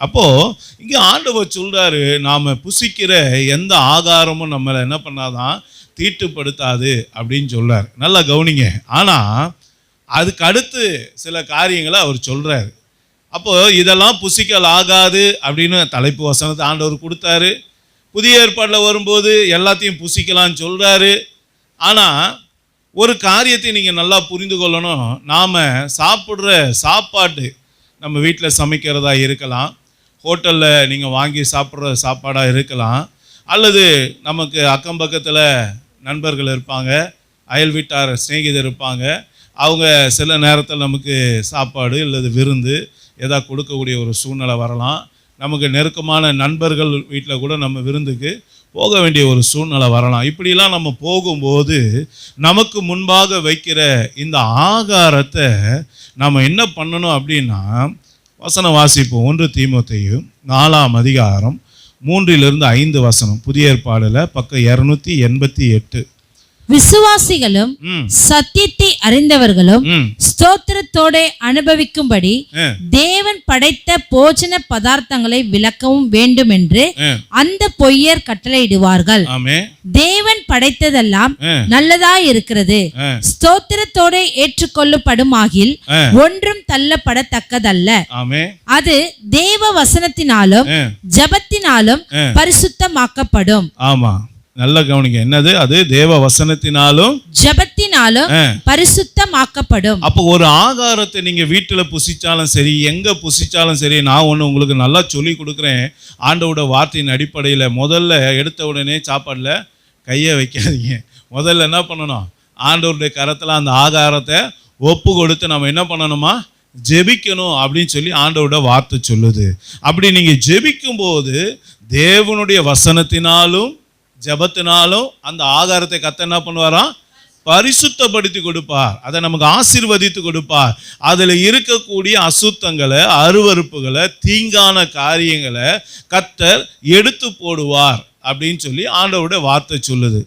அப்போது இங்கே ஆண்டவர் சொல்கிறாரு, நாம் புசிக்கிற எந்த ஆகாரமும் நம்மளை என்ன பண்ணாதான் தீட்டுப்படுத்தாது அப்படின்னு சொல்கிறார். நல்லா கவனிங்க. ஆனால் அதுக்கு அடுத்து சில காரியங்களை அவர் சொல்கிறாரு. அப்போது இதெல்லாம் புசிக்கல் ஆகாது அப்படின்னு தலைப்பு வசனத்தை ஆண்டவர் கொடுத்தாரு. புதிய ஏற்பாட்டில் வரும்போது எல்லாத்தையும் புசிக்கலான்னு சொல்கிறாரு. ஆனால் ஒரு காரியத்தை நீங்கள் நல்லா புரிந்து கொள்ளணும். நாம் சாப்பிட்ற சாப்பாடு நம்ம வீட்டில் சமைக்கிறதா இருக்கலாம், ஹோட்டலில் நீங்கள் வாங்கி சாப்பிட்ற சாப்பாடாக இருக்கலாம், அல்லது நமக்கு அக்கம் பக்கத்தில் நண்பர்கள் இருப்பாங்க, அயல் வீட்டார் சிநேகிதர் இருப்பாங்க, அவங்க சில நேரத்தில் நமக்கு சாப்பாடு அல்லது விருந்து ஏதாவது கொடுக்கக்கூடிய ஒரு சூழ்நிலை வரலாம். நமக்கு நெருக்கமான நண்பர்கள் வீட்டில் கூட நம்ம விருந்துக்கு போக வேண்டிய ஒரு சூழ்நிலை வரலாம். இப்படிலாம் நம்ம போகும்போது நமக்கு முன்பாக வைக்கிற இந்த ஆகாரத்தை நம்ம என்ன பண்ணணும் அப்படின்னா, வசனம் வாசிப்போம். 1 தீமோத்தேயு 4ஆம் அதிகாரம் 3-5 வசனம், புதிய ஏற்பாடுல பக்கம் 288. விசுவாசிகளும் சத்தியத்தை அறிந்தவர்களும் ஸ்தோத்திரத்தோட அனுபவிக்கும்படி தேவன் படைத்த போஜன பதார்த்தங்களை விளக்கவும் வேண்டும் என்று அந்த பொய்யர் கட்டளையிடுவார்கள். தேவன் படைத்ததெல்லாம் நல்லதாய் இருக்கிறது, ஸ்தோத்திரத்தோட ஏற்றுக்கொள்ளப்படுமாகில் ஒன்றும் தள்ளப்படத்தக்கதல்ல. அது தேவ வசனத்தினாலும் ஜபத்தினாலும் பரிசுத்தமாக்கப்படும். ஆமா, நல்ல கவனிங்க. என்னது? அது தேவ வசனத்தினாலும் ஜபத்தினாலும் பரிசுத்தமாக்கப்படும். அப்போ ஒரு ஆகாரத்தை நீங்க வீட்டுல புசிச்சாலும் சரி, எங்க புசிச்சாலும் சரி, நான் ஒண்ணு உங்களுக்கு நல்லா சொல்லி கொடுக்குறேன். ஆண்டவோட வார்த்தையின் அடிப்படையில் முதல்ல எடுத்த உடனே சாப்பாடுல கையை வைக்காதீங்க. முதல்ல என்ன பண்ணணும்? ஆண்டவருடைய கரத்துல அந்த ஆகாரத்தை ஒப்பு கொடுத்து நம்ம என்ன பண்ணணுமா? ஜெபிக்கணும் அப்படின்னு சொல்லி ஆண்டவரோட வார்த்தை சொல்லுது. அப்படி நீங்க ஜெபிக்கும் போது தேவனுடைய வசனத்தினாலும் ஜபத்தினாலும் அந்த ஆகாரத்தை கர்த்தர் என்ன பண்ணுவாராம்? பரிசுத்தப்படுத்தி கொடுப்பார். அதை நமக்கு ஆசீர்வதித்து கொடுப்பார். அதில் இருக்கக்கூடிய அசுத்தங்களை, அருவருப்புகளை, தீங்கான காரியங்களை கர்த்தர் எடுத்து போடுவார் அப்படின்னு சொல்லி ஆண்டவருடைய வார்த்தை சொல்லுது.